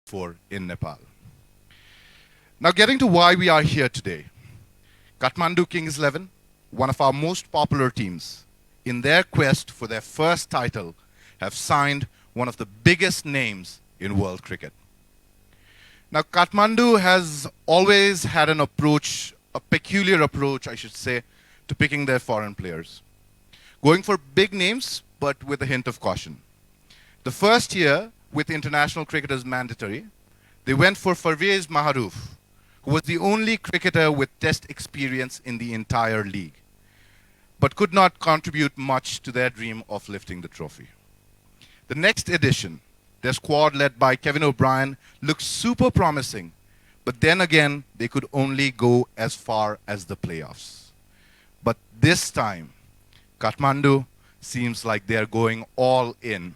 for in Nepal. Now, getting to why we are here today. Kathmandu Kings 11, one of our most popular teams, in their quest for their first title, have signed one of the biggest names in world cricket. Now, Kathmandu has always had an approach, a peculiar approach, I should say, to picking their foreign players. Going for big names, but with a hint of caution. The first year, with international cricketers mandatory, they went for Parvez Maharouf, who was the only cricketer with test experience in the entire league, but could not contribute much to their dream of lifting the trophy. The next edition, their squad led by Kevin O'Brien, looked super promising, but then again, they could only go as far as the playoffs. But this time, Kathmandu seems like they are going all in.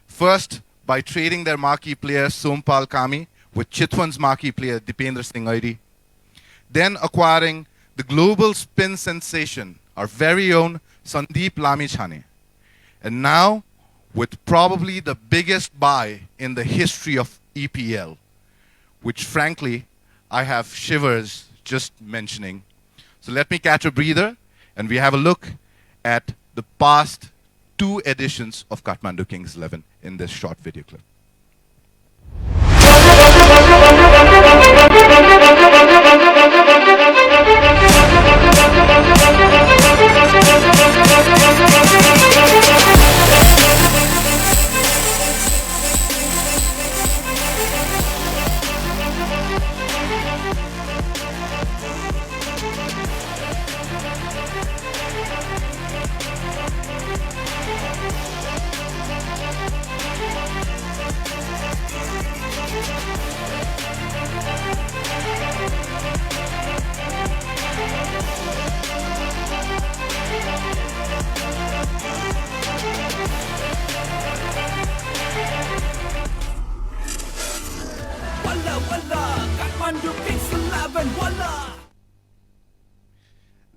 First, by trading their marquee player Sompal Kami with Chitwan's marquee player Dipendra Singh Airi. Then acquiring the global spin sensation, our very own Sandeep Lamichhane. And now, with probably the biggest buy in the history of EPL, which frankly, I have shivers just mentioning. So let me catch a breather, and we have a look at the past two editions of Kathmandu Kings 11 in this short video clip.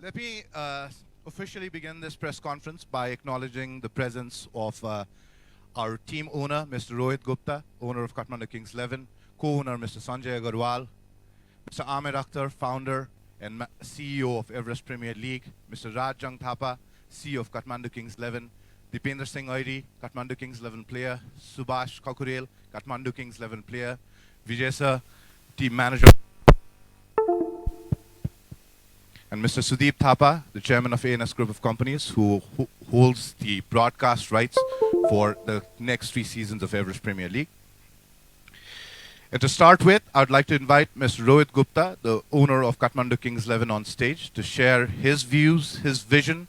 Let me officially begin this press conference by acknowledging the presence of our team owner, Mr. Rohit Gupta, owner of Kathmandu Kings 11, co-owner Mr. Sanjay Agarwal, Mr. Amir Akhtar, founder and CEO of Everest Premier League, Mr. Raj Jung Thapa, CEO of Kathmandu Kings 11, Dipendra Singh Airi, Kathmandu Kings 11 player, Subhash Kakurel, Kathmandu Kings 11 player, Vijay Sir, team manager, and Mr. Sudeep Thapa, the chairman of ANS Group of Companies, who holds the broadcast rights for the next 3 seasons of Everest Premier League. And to start with, I'd like to invite Mr. Rohit Gupta, the owner of Kathmandu Kings 11, on stage to share his views, his vision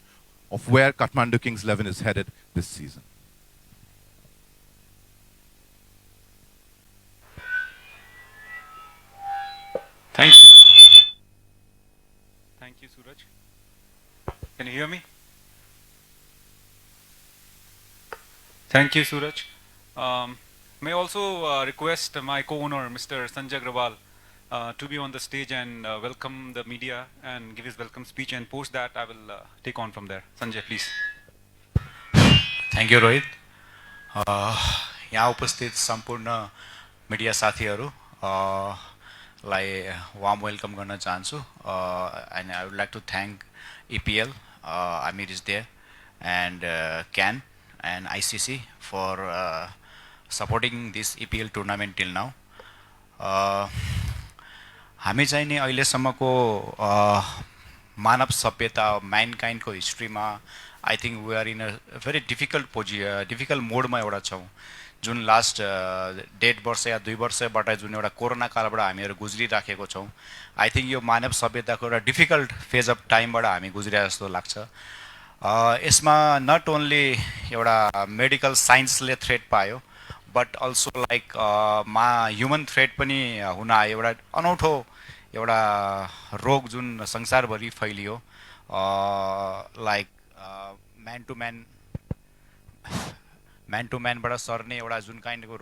of where Kathmandu Kings 11 is headed this season. Thank you. Thank you, Suraj. Can you hear me? Thank you, Suraj. May I also request my co-owner, Mr. Sanjay Agrawal, to be on the stage and welcome the media and give his welcome speech, and post that I will take on from there. Sanjay, please. Thank you, Rohit. यहाँ उपस्थित सम्पूर्ण media साथीहरू लाई warm welcome गर्न चाहन्छु and I would like to thank EPL, Amir is there, and CAN and ICC for supporting this EPL tournament till now. हामी चाहिँ नि अहिलेसम्मको मानव सभ्यता म्यानकाइन्ड को हिस्ट्रीमा I think we are in a very difficult मोडमा एउटा छौं जुन लास्ट 1.5 वर्ष या 2 वर्षबाट जुन एउटा कोरोना कालबाट हामीहरु गुज्रिराखेको छौं आई थिंक यो मानव सभ्यताको एउटा डिफिकल्ट फेज अफ टाइमबाट हामी गुज्रिया जस्तो लाग्छ यसमा नट ओन्ली एउटा मेडिकल साइन्सले थ्रेट पायो but also like human threat पनि हुन आयो एउटा अनौठो एउटा रोग जुन संसारभरि फैलियो लाइक म्यान टु म्यानबाट सर्ने एउटा जुन काइन्डको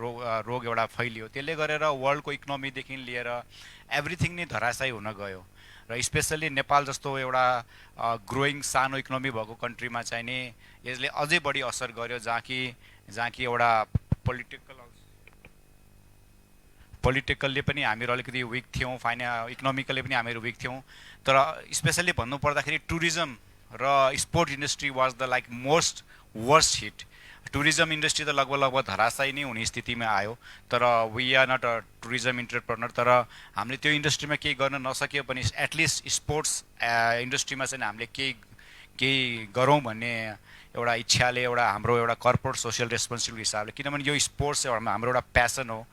रोग एउटा फैलियो त्यसले गरेर वर्ल्डको इकोनोमीदेखि लिएर एभ्रिथिङ नै धराशायी हुन गयो र स्पेशली नेपाल जस्तो एउटा ग्रोइङ सानो इकोनोमी भएको कन्ट्रीमा चाहिँ नि यसले अझै बढी असर गर्यो जहाँ कि एउटा पोलिटिकल्ली पनि हामीहरू अलिकति विक थियौँ, इकोनोमिकली पनि हामीहरू विक थियौँ। तर स्पेसल्ली भन्नुपर्दाखेरि टुरिज्म र sport industry was the like most worst hit. Tourism industry त लगभग धराशायी नै हुने स्थितिमा आयो। तर we are not a tourism entrepreneur, तर हामीले त्यो इन्डस्ट्रीमा केही गर्न नसके पनि एटलिस्ट स्पोर्ट्स इन्डस्ट्रीमा चाहिँ हामीले केही गरौँ भन्ने एउटा इच्छाले एउटा हाम्रो एउटा कर्पोरेट सोसियल रेस्पोन्सिबिलिटी हिसाबले, किनभने यो स्पोर्ट्स हाम्रो एउटा प्यासन हो।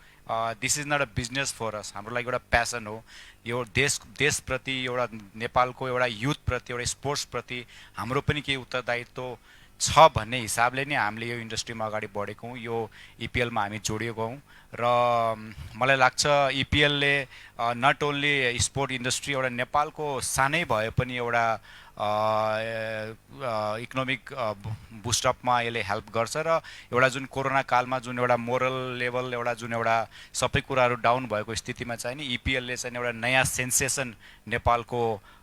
This is not a business for us, हाम्रो लागि एउटा प्यासन हो। यो देशप्रति एउटा नेपालको एउटा युथप्रति एउटा स्पोर्ट्सप्रति हाम्रो पनि केही उत्तरदायित्व छ भन्ने हिसाबले नै हामीले यो इन्डस्ट्रीमा अगाडि बढेको हौँ, यो इपिएलमा हामी जोडिएको हौँ। र मलाई लाग्छ इपिएलले नट ओन्ली स्पोर्ट इन्डस्ट्री एउटा नेपालको सानै भए पनि एउटा इकोनोमिक बुस्टअपमा यसले हेल्प गर्छ। र एउटा जुन कोरोना कालमा जुन एउटा मोरल लेभल एउटा जुन एउटा सबै कुराहरू डाउन भएको स्थितिमा चाहिँ नि इपिएलले चाहिँ एउटा नयाँ सेन्सेसन नेपालको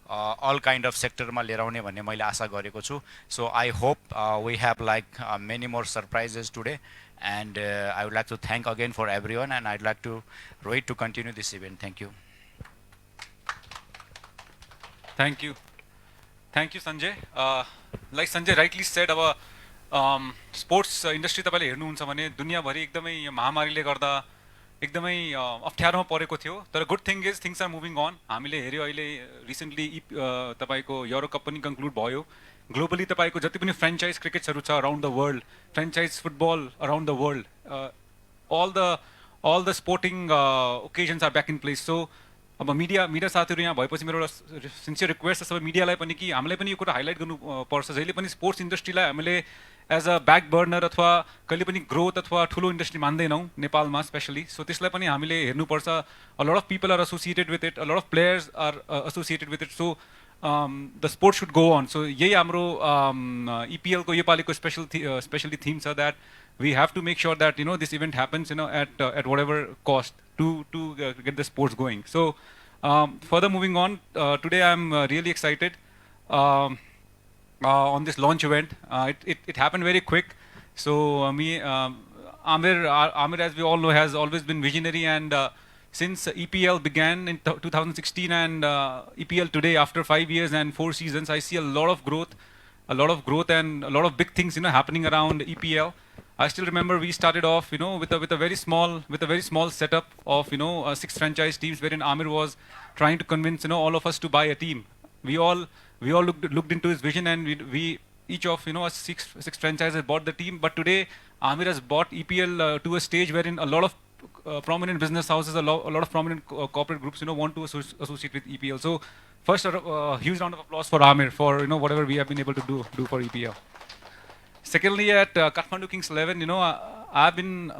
अल काइन्ड अफ सेक्टरमा लिएर आउने भन्ने मैले आशा गरेको छु। So I hope we have like many more surprises today, and I would like to thank again for everyone, and I would like to Rohit to continue this event. Thank you. Thank you, Sanjay. Like Sanjay rightly said, अब sports industry तपाईँले हेर्नुहुन्छ भने दुनियाँभरि एकदमै यो महामारीले गर्दा एकदमै अप्ठ्यारोमा परेको थियो। तर good thing is things are moving on. हामीले हेऱ्यो अहिले रिसेन्टली तपाईँको युरो कप पनि कन्क्लुड भयो। ग्लोबली तपाईँको जति पनि फ्रेन्चाइज क्रिकेट्सहरू छ around the world, franchise football around the world, all the sporting occasions are back in place. So अब मिडिया साथीहरू यहाँ भएपछि मेरो एउटा सिन्सियर रिक्वेस्ट छ सबै मिडियालाई पनि कि हामीलाई पनि यो कुरा हाइलाइट गर्नुपर्छ। जहिले पनि स्पोर्ट्स इन्डस्ट्रीलाई हामीले एज अ ब्याक बर्नर अथवा कहिले पनि ग्रोथ अथवा ठुलो इन्डस्ट्री मान्दैनौँ नेपालमा स्पेसली। सो त्यसलाई पनि हामीले हेर्नुपर्छ। A lot of people are associated with it, a lot of players are associated with it. So the sport should go on. So यही हाम्रो इपिएलको योपालिको स्पेसली थीम छ that we have to make sure that this event happens at whatever cost to get the sports going. So further moving on, today I'm really excited on this launch event. It happened very quick. So Amir, as we all know, has always been visionary, and since EPL began in 2016 and EPL today after 5 years and 4 seasons, I see a lot of growth and a lot of big things happening around EPL. I still remember we started off, with a very small setup of 6 franchise teams, wherein Amir was trying to convince all of us to buy a team. We all looked into his vision, and we each of us six franchises bought the team. But today Amir has bought EPL to a stage wherein a lot of prominent business houses, a lot of prominent corporate groups want to associate with EPL. So first, a huge round of applause for Amir for whatever we have been able to do for EPL. Secondly, at Kathmandu Kings 11, I've been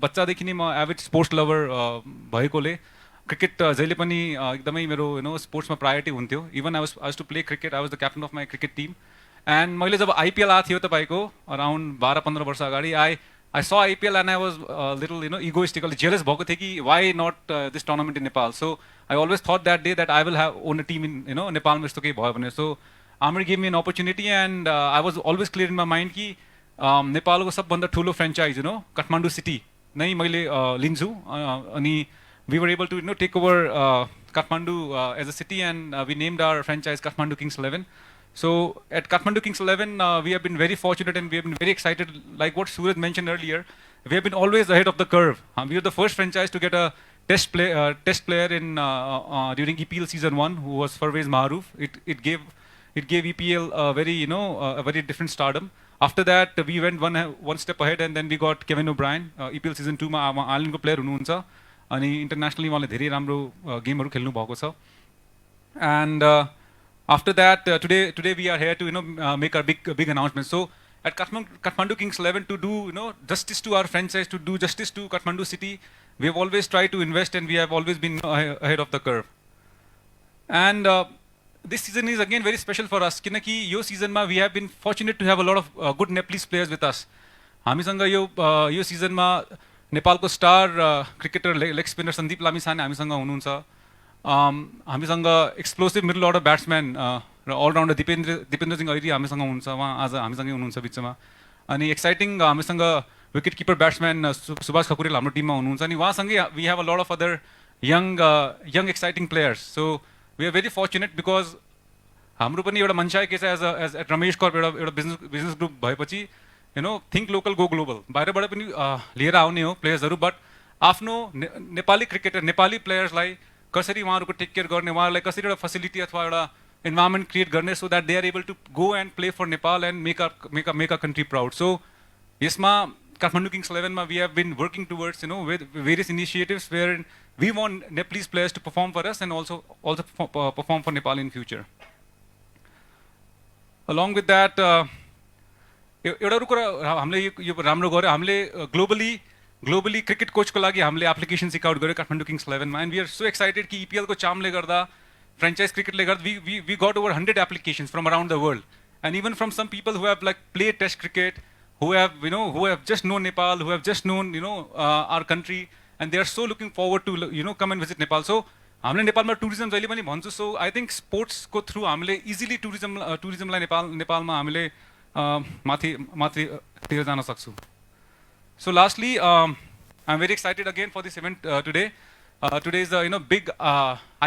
बच्चादेखि नै म avid sports lover भएकोले cricket जहिले पनि एकदमै मेरो स्पोर्ट्समा priority हुन्थ्यो। Even I was to play cricket, I was the captain of my cricket team. And मैले जब आइपिएल आएको थियो तपाईँको अराउन्ड 12-15 वर्ष अगाडि, I saw IPL and I was little egoistically jealous भएको थिएँ कि why not this tournament in Nepal. So I always thought that day that I will have own a team in नेपालमा यस्तो केही भयो भने। सो Amir gave me an opportunity, and I was always clear in my mind कि नेपालको सबभन्दा ठुलो franchise Kathmandu city नै मैले लिन्छु। अनि we were able to take over Kathmandu as a city, and we named our franchise Kathmandu Kings 11. So at Kathmandu Kings 11, we have been very fortunate and we have been very excited. Like what Suraj mentioned earlier, we have been always ahead of the curve. We were the first franchise to get a test player in during EPL season 1, who was Farvez Maharouf. It gave EPL a very a very different stardom. After that, we went one step ahead, and then we got Kevin O'Brien. EPL season 2 मा island को player हुनुहुन्छ, अनि internationally उहाँले धेरै राम्रो गेमहरू खेल्नु भएको छ। And after that, today we are here to make our big announcement. So at Kathmandu Kings 11, to do justice to our franchise, to do justice to Kathmandu city, we have always tried to invest, and we have always been ahead of the curve. And this season is again very special for us, किनकि यो सिजनमा we have been fortunate to have a lot of good Nepalese players with us. हामीसँग यो सिजनमा नेपालको star cricketer leg spinner Sandeep Lamichhane हामीसँग हुनुहुन्छ। हामीसँग explosive middle order batsman र all-rounder Dipendra Singh Airi हामीसँग हुनुहुन्छ, उहाँ आज हामीसँगै हुनुहुन्छ बिचमा। अनि एक्साइटिङ हामीसँग wicket keeper batsman Subhash Khakurel हाम्रो टिममा हुनुहुन्छ अनि उहाँसँगै we have a lot of other young exciting players so we are very fortunate because हाम्रो पनि एउटा मन्चाइ के छ एज रमेश कर्प एउटा बिजनेस ग्रुप भएपछि थिङ्क लोकल गो ग्लोबल बाहिरबाट पनि लिएर आउने हो प्लेयर्सहरू बट आफ्नो नेपाली क्रिकेटर नेपाली प्लेयर्सलाई कसरी उहाँहरूको टेक केयर गर्ने उहाँहरूलाई कसरी एउटा फेसिलिटी अथवा एउटा इन्भाइरोमेन्ट क्रिएट गर्ने so that they are able to go and play for Nepal and make a country proud so यसमा काठमाडौँ किङ्स 11 मा we have been working towards with various initiatives where we want Nepalese players to perform for us and also perform for Nepal in future along with that एउटा कुरा हामीले यो राम्रो गर्यो हामीले globally cricket कोचको लागि हामीले एप्लिकेसन सिकआउट गर्यो काठमाडौँ किङ्स 11 मा and we are so excited कि इपिएल को चामले गर्दा फ्रेन्चाइज क्रिकेटले गर्दा we got over 100 applications from around the world and even from some people who have like play test cricket who have just known Nepal, who have just known our country, and they are so looking forward to come and visit Nepal. So हामीले नेपालमा tourism जहिले पनि भन्छु so I think स्पोर्ट्सको through हामीले easily टुरिज्मलाई नेपालमा हामीले माथि लिएर जान सक्छौँ so lastly I am very excited again for this event today today is the big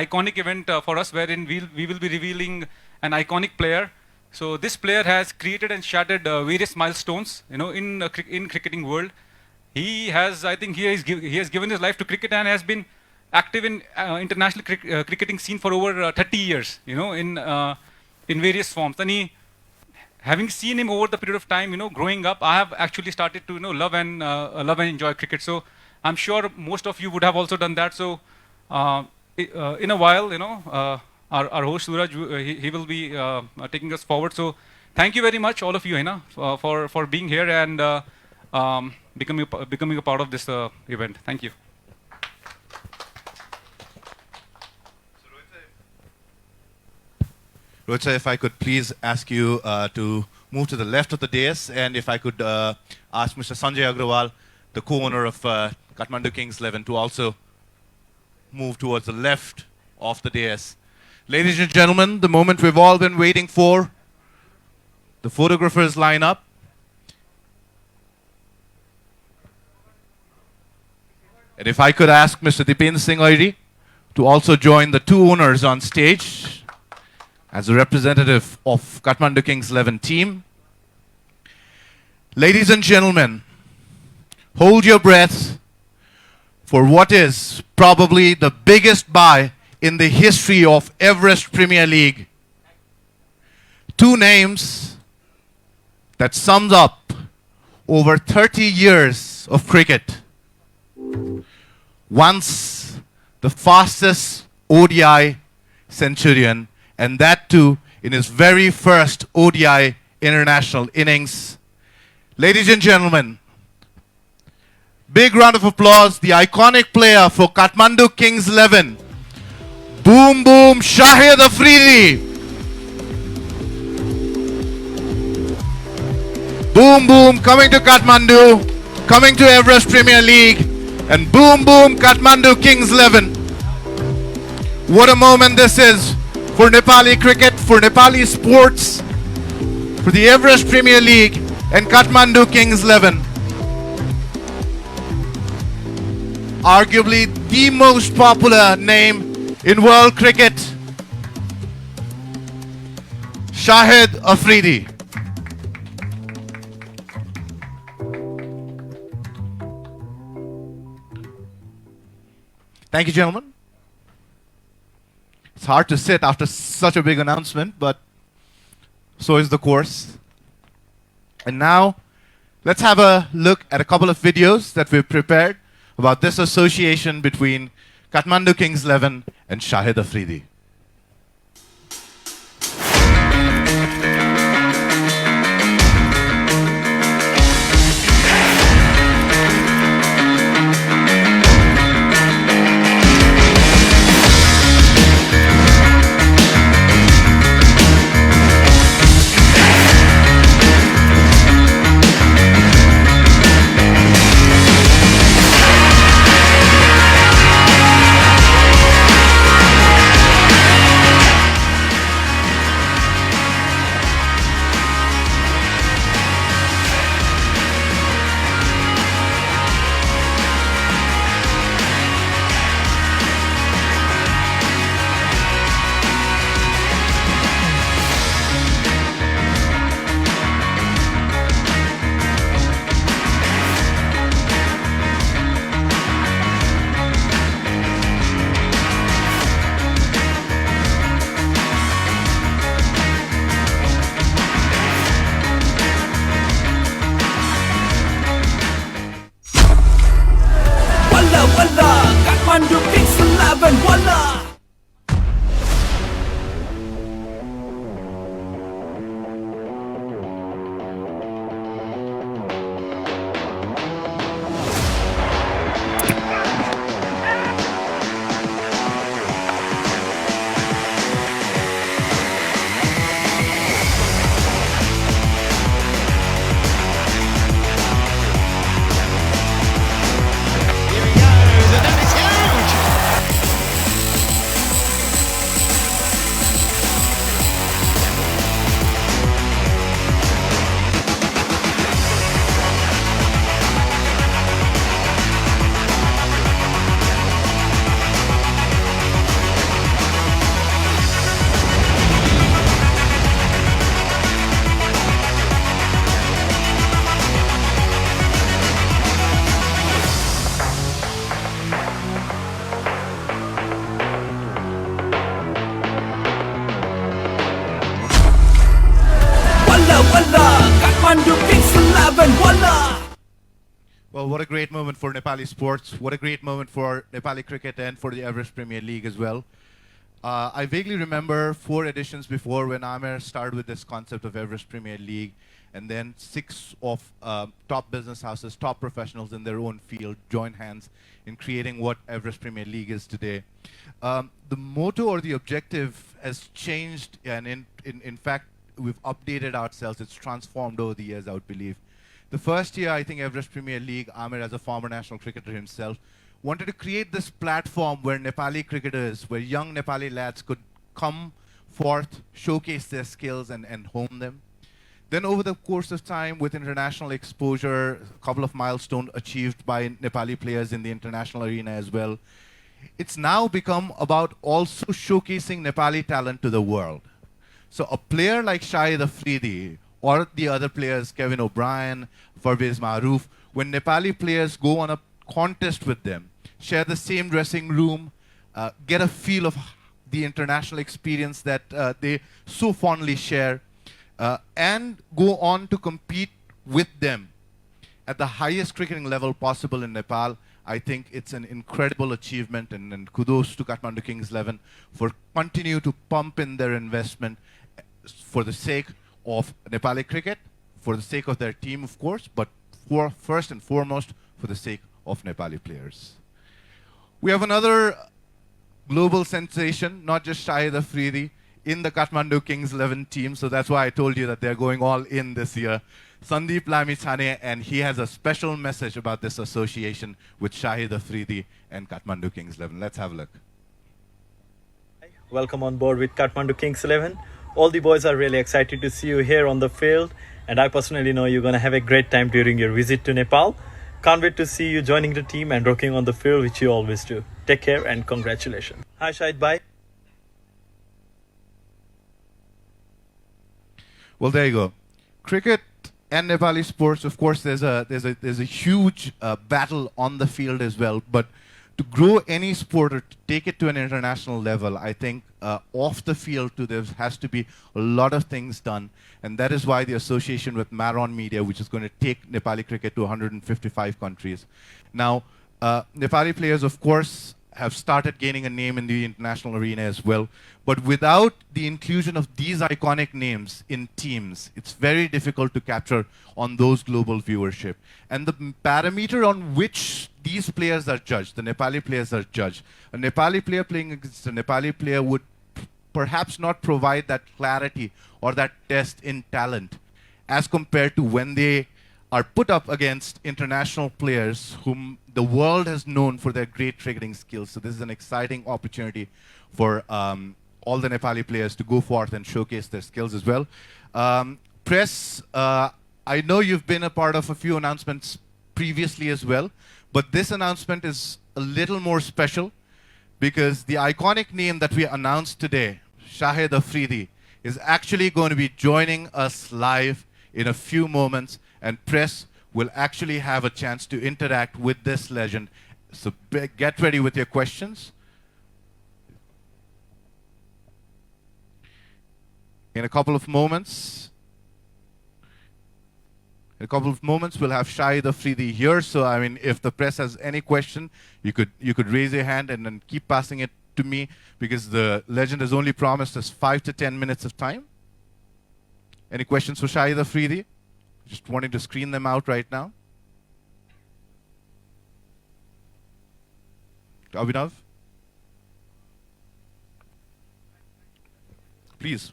iconic event for us where in we will be revealing an iconic player so this player has created and shattered various milestones in cricketing world he has given his life to cricket and has been active in international cricketing scene for over 30 years in various forms and having seen him over the period of time growing up I have actually started to love and enjoy cricket so I'm sure most of you would have also done that so in a while our host Suraj he will be taking us forward so thank you very much all of you for being here and becoming a part of this event thank you Rohit sir, if I could please ask you to move to the left of the dais and if I could ask Mr. Sanjay Agrawal the co-owner of Kathmandu Kings 11 to also move towards the left of the dais. Ladies and gentlemen, the moment we've all been waiting for, the photographers line up. And if I could ask Mr. Dipendra Singh Airi to also join the two owners on stage as a representative of Kathmandu Kings 11 team. Ladies and gentlemen, hold your breath for what is probably the biggest buy in the history of Everest Premier League. Two names that sums up over 30 years of cricket. Once the fastest ODI centurion and that too in his very first ODI international innings. Ladies and gentlemen, big round of applause, the iconic player for Kathmandu Kings 11, Boom Boom Shahid Afridi. Boom Boom coming to Kathmandu, coming to Everest Premier League, and Boom Boom Kathmandu Kings 11. What a moment this is for Nepali cricket, for Nepali sports, for the Everest Premier League and Kathmandu Kings 11. Arguably the most popular name in world cricket, Shahid Afridi. Thank you, gentlemen. It's hard to sit after such a big announcement, but so is the course. And now, let's have a look at a couple of videos that we've prepared about this association between Kathmandu Kings 11 and Shahid Afridi. Kathmandu Kings 11, voila! Well, what a great moment for Nepali sports. What a great moment for Nepali cricket and for the Everest Premier League as well. I vaguely remember 4 editions before when Amer started with this concept of Everest Premier League, and then 6 of top business houses, top professionals in their own field joined hands in creating what Everest Premier League is today. The motto or the objective has changed, and in fact, we've updated ourselves. It's transformed over the years, I would believe. The first year, I think Everest Premier League, Amer, as a former national cricketer himself, wanted to create this platform where Nepali cricketers, where young Nepali lads could come forth, showcase their skills and hone them. Then over the course of time, with international exposure, a couple of milestones achieved by Nepali players in the international arena as well, it's now become about also showcasing Nepali talent to the world. So a player like Shahid Afridi, or the other players, Kevin O'Brien, Farbez Maroof, when Nepali players go on a contest with them, share the same dressing room, get a feel of the international experience that they so fondly share, and go on to compete with them at the highest cricketing level possible in Nepal, I think it's an incredible achievement, and kudos to Kathmandu Kings 11 for continue to pump in their investment for the sake of Nepali cricket, for the sake of their team, of course, but first and foremost, for the sake of Nepali players. We have another global sensation, not just Shahid Afridi, in the Kathmandu Kings 11 team, so that's why I told you that they're going all in this year. Sandeep Lamichhane, and he has a special message about this association with Shahid Afridi and Kathmandu Kings 11. Let's have a look. Welcome on board with Kathmandu Kings 11. All the boys are really excited to see you here on the field, and I personally know you're going to have a great time during your visit to Nepal. Can't wait to see you joining the team and rocking on the field, which you always do. Take care and congratulations. Hi Shahid bhai. Well, there you go. Cricket and Nepali sports, of course, there's a huge battle on the field as well. But to grow any sport or to take it to an international level, I think off the field too, there has to be a lot of things done. And that is why the association with Maron Media, which is going to take Nepali cricket to 155 countries. Now, Nepali players, of course, have started gaining a name in the international arena as well. But without the inclusion of these iconic names in teams, it's very difficult to capture on those global viewership. And the parameter on which these players are judged, the Nepali players are judged. A Nepali player playing against a Nepali player would perhaps not provide that clarity or that test in talent as compared to when they are put up against international players whom the world has known for their great cricketing skills. So this is an exciting opportunity for all the Nepali players to go forth and showcase their skills as well. Press, I know you've been a part of a few announcements previously as well, but this announcement is a little more special because the iconic name that we announced today, Shahid Afridi, is actually going to be joining us live in a few moments, and Press will actually have a chance to interact with this legend. So get ready with your questions. In a couple of moments, we'll have Shahid Afridi here. So I mean, if the press has any question, you could raise your hand and then keep passing it to me, because the legend has only promised us 5 to 10 minutes of time. Any questions for Shahid Afridi? Just wanting to screen them out right now. Abhinav? Please.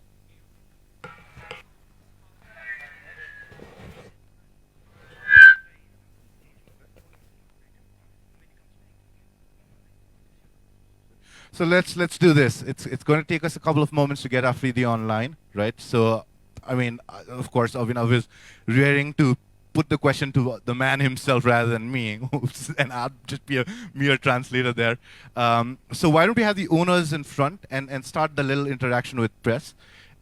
So let's do this. It's going to take us a couple of moments to get Afridi online, right? So, I mean, of course, Abhinav is rearing to put the question to the man himself rather than me, and I'll just be a mere translator there. So why don't we have the owners in front and start the little interaction with press,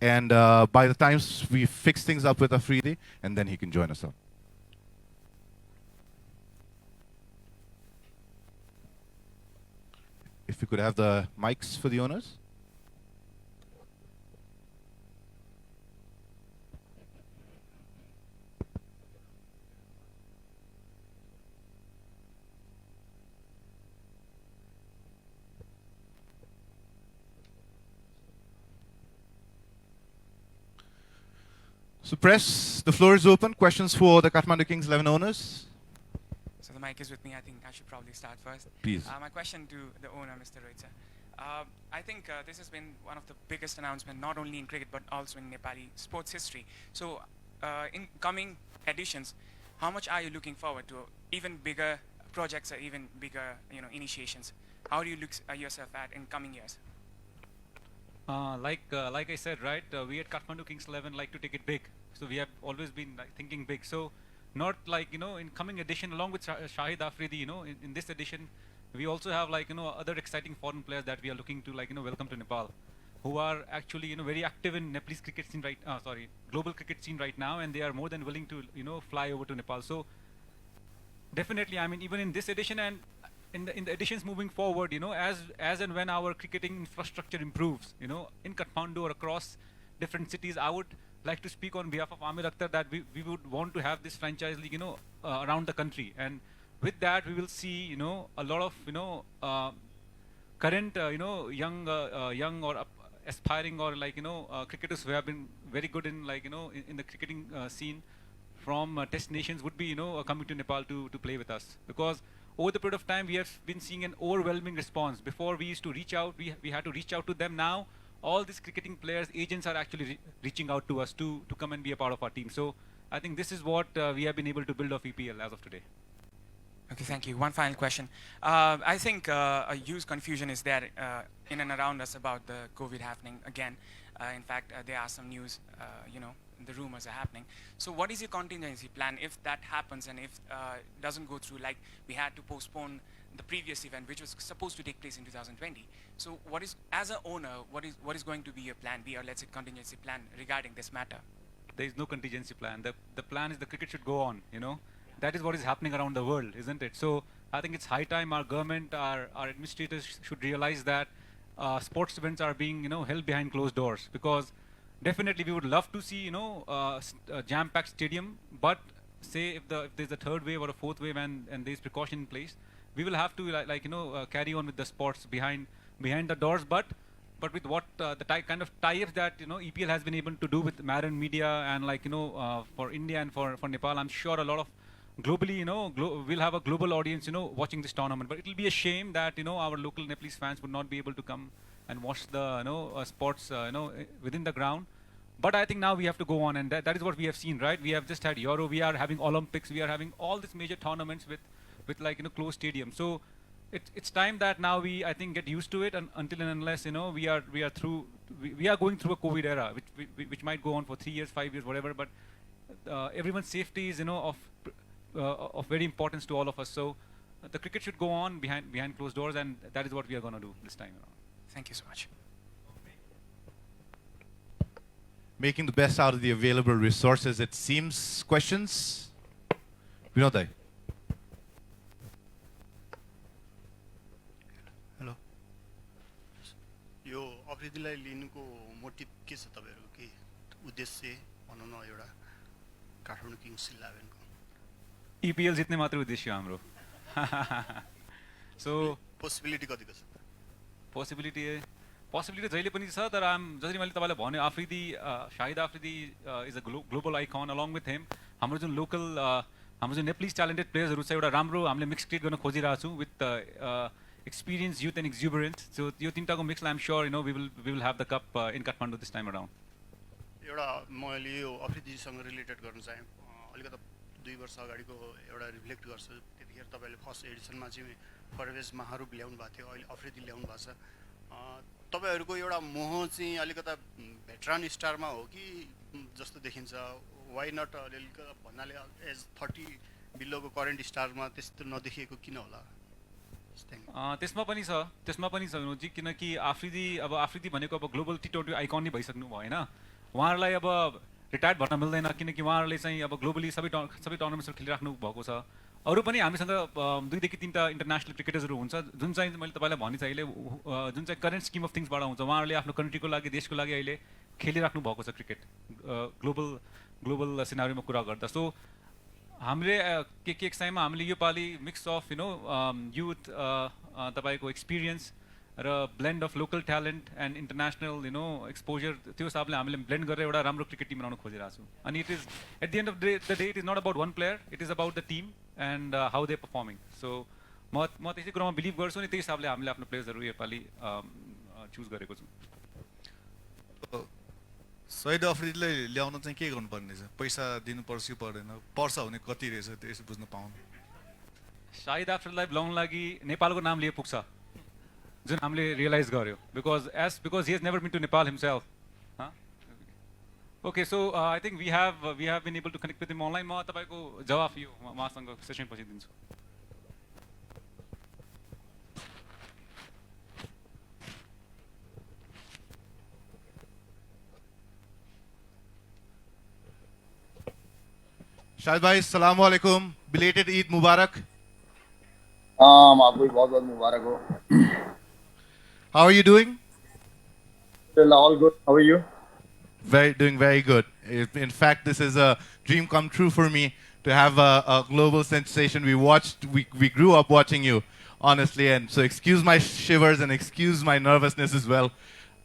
and by the time we fix things up with Afridi, and then he can join us up. If we could have the mics for the owners. So press, the floor is open. Questions for the Kathmandu Kings 11 owners? So the mic is with me. I think I should probably start first. Please. My question to the owner, Mr. Rohit sir. I think this has been one of the biggest announcements, not only in cricket but also in Nepali sports history. So in coming editions, how much are you looking forward to even bigger projects or even bigger, initiations? How do you look yourself at in coming years? Like I said, right? We at Kathmandu Kings 11 like to take it big. So we have always been thinking big. So not in coming edition, along with Shahid Afridi, in this edition, we also have other exciting foreign players that we are looking to welcome to Nepal, who are actually very active in Nepalese cricket scene global cricket scene right now, and they are more than willing to fly over to Nepal. So definitely, even in this edition and in the editions moving forward, as and when our cricketing infrastructure improves, in Kathmandu or across different cities, I would like to speak on behalf of Amir Akhtar that we would want to have this franchise league, around the country, and with that we will see, a lot of current, young or aspiring or cricketers who have been very good in in the cricketing scene from test nations would be coming to Nepal to play with us, because over the period of time we have been seeing an overwhelming response. Before we used to reach out, we had to reach out to them. Now all these cricketing players, agents are actually reaching out to us to come and be a part of our team. So I think this is what we have been able to build of EPL as of today. Okay, thank you. One final question. I think a huge confusion is there in and around us about the COVID happening again. In fact, there are some news, the rumors are happening. So what is your contingency plan if that happens and if it doesn't go through, like we had to postpone the previous event, which was supposed to take place in 2020. So what is, as an owner, what is going to be your plan B, or let's say contingency plan regarding this matter? There is no contingency plan. The plan is the cricket should go on, That is what is happening around the world, isn't it? So I think it's high time our government, our administrators should realize that sports events are being, held behind closed doors, because definitely we would love to see, a jam-packed stadium, but say if there's a third wave or a fourth wave and there's precaution in place, we will have to carry on with the sports behind the doors, but with what the kind of tie-ups that EPL has been able to do with Marin Media and for India and for Nepal, I'm sure a lot of globally, we'll have a global audience, watching this tournament. But it will be a shame that our local Nepalese fans would not be able to come and watch the sports within the ground. But I think now we have to go on, and that is what we have seen, right? We have just had Euro, we are having Olympics, we are having all these major tournaments with closed stadiums. So it's time that now we, I think, get used to it, and until and unless we are going through a COVID era, which might go on for 3 years, 5 years, whatever. But everyone's safety is of very importance to all of us. So the cricket should go on behind closed doors, and that is what we are going to do this time around. Thank you so much. Making the best out of the available resources, it seems. Questions? Vinod? Hello यो अफ्रिदीलाई लिनुको motive के छ तपाईहरुको के उद्देश्य भनौं न एउटा काठमाडौँ किङ्स 11 को EPL जित्ने मात्र उद्देश्य हो हाम्रो सो पोसिबिलिटी कतिको छ पोसिबिलिटी जहिले पनि छ तर जसरी मैले तपाईलाई भने Afridi Shahid Afridi is a global icon along with him हाम्रो जुन लोकल हाम्रो जुन नेप्लिज ट्यालेन्टेड प्लेयर्सहरु छ एउटा राम्रो हामीले मिक्स क्रिएट गर्न खोजिरहेको छु with experience, youth and exuberance. So यो तीनटाको मिक्सलाई I'm sure we will have the cup in Kathmandu this time around. एउटा मैले यो अफ्रिदीसँग रिलेटेड गर्न चाहे अलिकति 2 वर्ष अगाडिको एउटा रिफ्लेक्ट गर्छु त्यतिखेर तपाईले फर्स्ट एडिसनमा चाहिँ परवेज महारुब ल्याउनु भएको थियो अहिले अफ्रिदी ल्याउनु भएको छ तपाईहरुको एउटा मोह चाहिँ अलिकति भेटरन स्टारमा हो कि जस्तो देखिन्छ व्हाई नट अलिकति भन्नाले एज 30 बिलोको करेन्ट स्टारमा त्यस्तो नदेखिएको किन होला त्यसमा पनि छ विनोदजी किनकि आफ्रिदी भनेको अब ग्लोबल टी20 आइकन नै भइसक्नु भयो हैन उहाँहरुलाई अब रिटायर्ड भन्न मिल्दैन किनकि उहाँहरुले चाहिँ अब ग्लोबली सबै टुर्नामेन्ट्सहरु खेलिराख्नु भएको छ अरु पनि हामीसँग 2 देखि 3 टा इन्टरनेशनल क्रिकेटर्सहरु हुन्छ जुन चाहिँ मैले तपाईलाई भनि चाहिँ अहिले जुन चाहिँ करेन्ट स्किम अफ थिंग्सबाट हुन्छ उहाँहरुले आफ्नो कन्ट्रीको लागि देशको लागि अहिले खेलिराख्नु भएको छ क्रिकेट ग्लोबल सिनारियोमा कुरा गर्दा सो हामीले के समयमा हामीले यो पाली मिक्स अफ युथ तपाईको एक्सपिरियन्स र blend of local talent and international exposure त्यो हिसाबले हामीले blend गरेर एउटा राम्रो क्रिकेट टिम बनाउन खोजिरहेको छौँ अनि it is at the end of the day it is not about one player, it is about the team and how they are performing. So म त्यसै कुरामा बिलिभ गर्छु नि त्यही हिसाबले हामीले आफ्नो प्लेयर्सहरू योपालि चुज गरेको छौँ। सहिद अफ्रिदीलाई ल्याउन चाहिँ के गर्नुपर्ने छ? पैसा दिनुपर्छ कि पर्दैन? पर्छ भने कति रहेछ त्यो यसो बुझ्न पाउनु। शाहिद अफ्रिदीलाई ल्याउन लागि नेपालको नाम लिए पुग्छ जुन हामीले रियलाइज गर्यो because he has never been to Nepal himself. Okay, so I think we have been able to connect with him online. म तपाईको जवाफ यो उहाँसँग सेसन पछि दिन्छु। Shahid bhai, assalamu alaikum. Belated Eid Mubarak. आपको भी बहुत बहुत मुबारक हो। How are you doing? All good. How are you? Doing very good. In fact, this is a dream come true for me to have a global sensation. We grew up watching you, honestly, and so excuse my shivers and excuse my nervousness as well.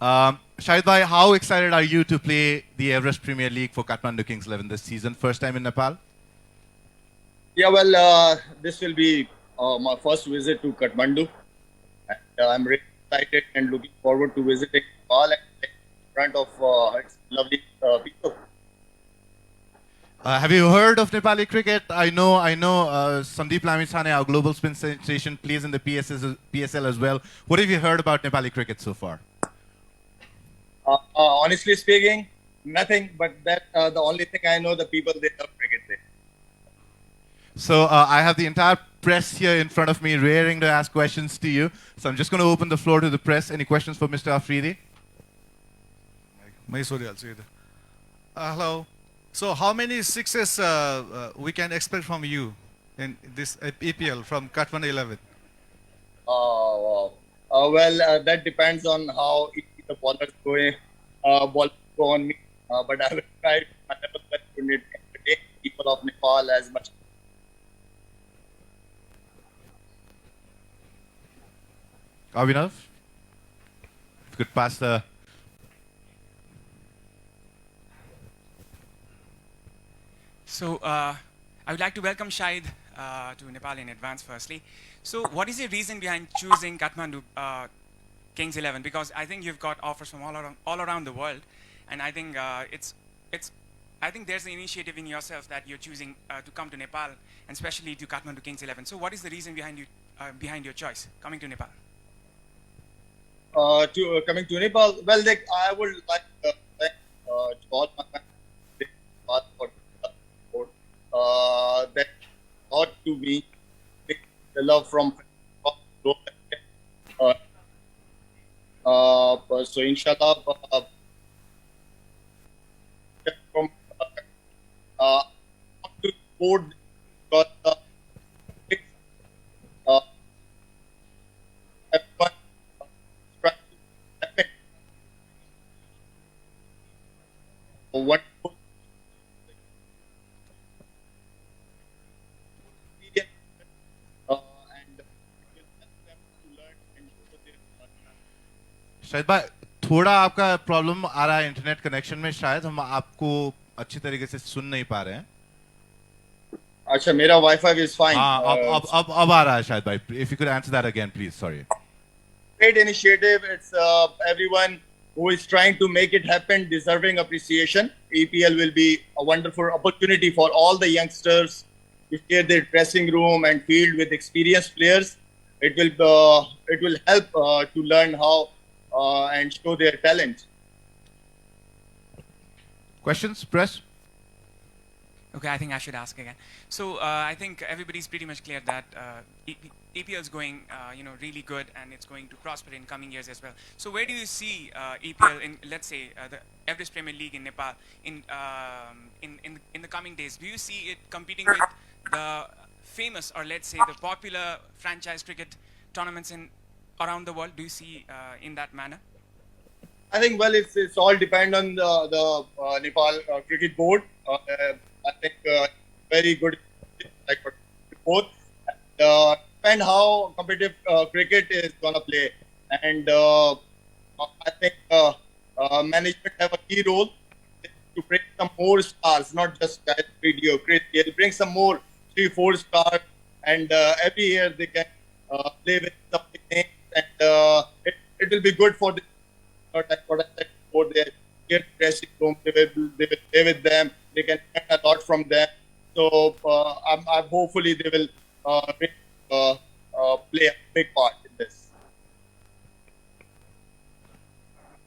Shahid bhai, how excited are you to play the Everest Premier League for Kathmandu Kings 11 this season? First time in Nepal? Yeah, well, this will be my first visit to Kathmandu, and I'm really excited and looking forward to visiting Nepal and in front of its lovely people. Have you heard of Nepali cricket? I know. Sandeep Lamisane, our global spin sensation, plays in the PSL as well. What have you heard about Nepali cricket so far? Honestly speaking, nothing. But that the only thing I know, the people they love cricket there. So I have the entire press here in front of me, raring to ask questions to you. So I'm just going to open the floor to the press. Any questions for Mr. Afridi? Hello. So how many sixes we can expect from you in this EPL from Kathmandu 11? Well, that depends on how the ballers go on me. But I will try my level best to entertain people of Nepal as much. Abhinav? If you could pass the... So I would like to welcome Shahid to Nepal in advance firstly. So what is the reason behind choosing Kathmandu Kings 11? Because I think you've got offers from all around the world, and I think I think there's an initiative in yourself that you're choosing to come to Nepal, and especially to Kathmandu Kings 11. So what is the reason behind your choice coming to Nepal? Coming to Nepal, well, I would like to thank all my fans for support that taught to me the love from so inshallah from to support because everyone trying to happen. What and it will help them to learn and show their शायद भाई थोड़ा आपका problem आ रहा है internet connection में, शायद हम आपको अच्छी तरीके से सुन नहीं पा रहे हैं। अच्छा, मेरा वाईफाई इज फाइन। हाँ, अब आ रहा है शायद भाई। If you could answer that again, please. Sorry. Great initiative. It's everyone who is trying to make it happen deserving appreciation. EPL will be a wonderful opportunity for all the youngsters to share their dressing room and field with experienced players. It will help to learn how and show their talent. Questions, press? Okay, I think I should ask again. So I think everybody's pretty much clear that EPL is going, really good, and it's going to prosper in coming years as well. So where do you see EPL in, let's say, the Everest Premier League in Nepal in the coming days? Do you see it competing with the famous, or let's say the popular franchise cricket tournaments around the world? Do you see in that manner? I think, well, it's all depend on the Nepal cricket board. I think very good, like both, and how competitive cricket is gonna play. and I think management have a key role to bring some more stars, not just as video. They'll bring some more 3-4 stars, and every year they can play with some big names, and it will be good for the what I said before. Their dressing room, they will play with them. They can learn a lot from them. So I'm hopefully they will play a big part in this.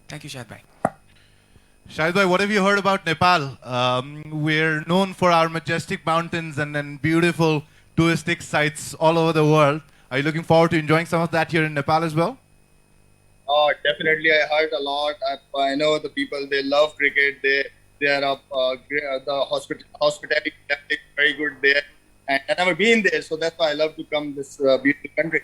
Thank you, Shahid bhai. Shahid bhai, what have you heard about Nepal? We're known for our majestic mountains and beautiful touristic sites all over the world. Are you looking forward to enjoying some of that here in Nepal as well? Definitely, I heard a lot. I know the people, they love cricket. They are the hospitality is very good there, and I've never been there, so that's why I love to come this beautiful country.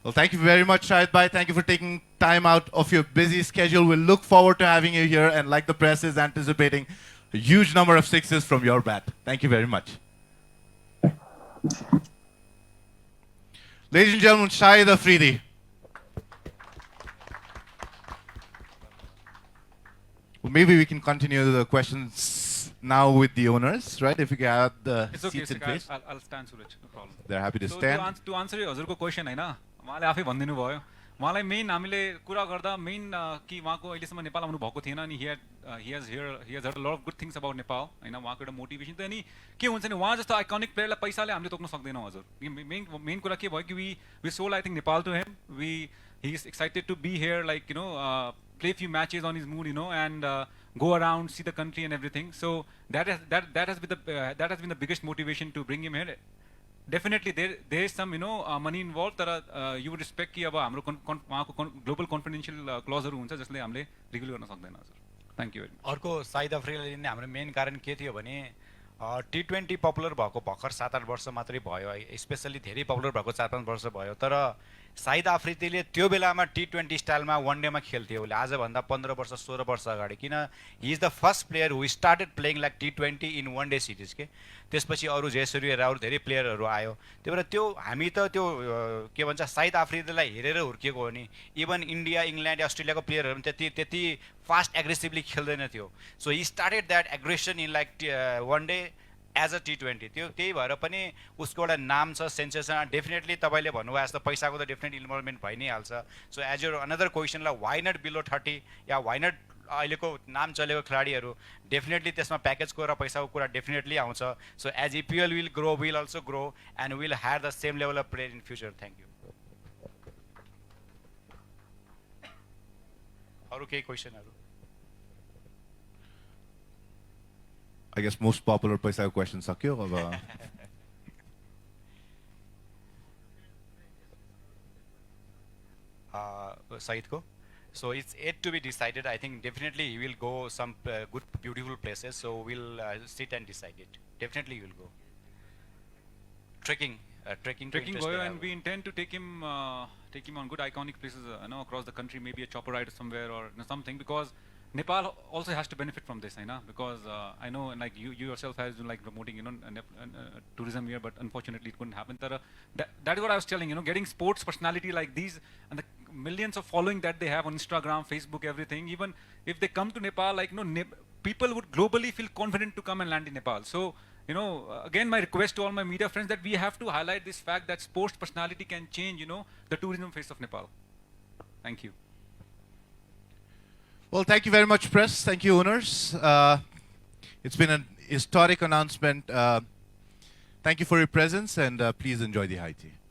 Well, thank you very much, Shahid bhai. Thank you for taking time out of your busy schedule. We'll look forward to having you here, and like the press is anticipating, a huge number of sixes from your bat. Thank you very much. Ladies and gentlemen, Shahid Afridi. Well, maybe we can continue the questions now with the owners, right? If you can have the It's okay, seats in place. I'll stand, Suraj. No problem. They're happy to So stand. to answer your हजुरको question हैन उहाँले आफै भनिदिनु भयो उहाँलाई main हामीले कुरा गर्दा main कि उहाँको अहिलेसम्म नेपाल आउनु भएको थिएन अनि he has heard a lot of good things about Nepal हैन उहाँको एउटा मोटिभेसन त अनि के हुन्छ नि उहाँ जस्तो आइकनिक प्लेयरलाई पैसाले हामीले तोक्न सक्दैनौँ हजुर मेन कुरा के भयो कि we sold I think Nepal to him he is excited to be here like play few matches on his mood and go around see the country and everything so that has been the biggest motivation to bring him here. Definitely there is some money involved that you would respect कि अब हाम्रो global confidential clauseहरू हुन्छ जसले हामीले reveal गर्न सक्दैन हजुर. Thank you very much. अर्को साइद अफ्रिकाले लिने हाम्रो मेन कारण के थियो भने T20 पपुलर भएको भर्खर 7-8 वर्ष मात्रै भयो स्पेसली धेरै पपुलर भएको 4-5 वर्ष भयो तर साइद अफ्रिदीले त्यो बेलामा T20 स्टाइलमा वन डेमा खेल्थ्यो उसले आजभन्दा 15 वर्ष 16 वर्ष अगाडि किन he is the first player who started playing like T20 in one day series के त्यसपछि अरू जयसूर्य राहुल धेरै प्लेयरहरू आयो त्यही भएर त्यो हामी त त्यो के भन्छ साइद अफ्रिदीलाई हेरेर हुर्किएको हो नि इभन इन्डिया इङ्ल्यान्ड अस्ट्रेलियाको प्लेयरहरू पनि त्यति फास्ट एग्रेसिभली खेल्दैन थियो so he started that aggression in like one day as a T20 त्यो त्यही भएर पनि उसको एउटा नाम छ सेन्सेसन डेफिनेटली तपाईँले भन्नुभयो जस्तो पैसाको त डेफिनेट इन्भल्भमेन्ट भइ नै हाल्छ सो एज यर अनदर क्वेसनलाई वाइ नट बिलो 30 या वाइ नट अहिलेको नाम चलेको खेलाडीहरू डेफिनेटली त्यसमा प्याकेजको र पैसाको कुरा डेफिनेटली आउँछ so as EPL will grow will also grow and will have the same level of player in future thank you अरू केही क्वेसनहरू I guess most popular paisa question sakyo Saidko. So it's yet to be decided. I think definitely he will go some good, beautiful places. So we'll sit and decide it. Definitely he will go. Trekking Goyo, and we intend to take him on good iconic places across the country, maybe a chopper ride somewhere or something because Nepal also has to benefit from this, because I know, and like you yourself has been like promoting, tourism here, but unfortunately it couldn't happen. That is what I was telling, getting sports personality like these and the millions of following that they have on Instagram, Facebook, everything. Even if they come to Nepal, like people would globally feel confident to come and land in Nepal. So, again, my request to all my media friends that we have to highlight this fact that sports personality can change, the tourism face of Nepal. Thank you. Well, thank you very much, press. Thank you, owners. It's been an historic announcement. Thank you for your presence, and please enjoy the high tea.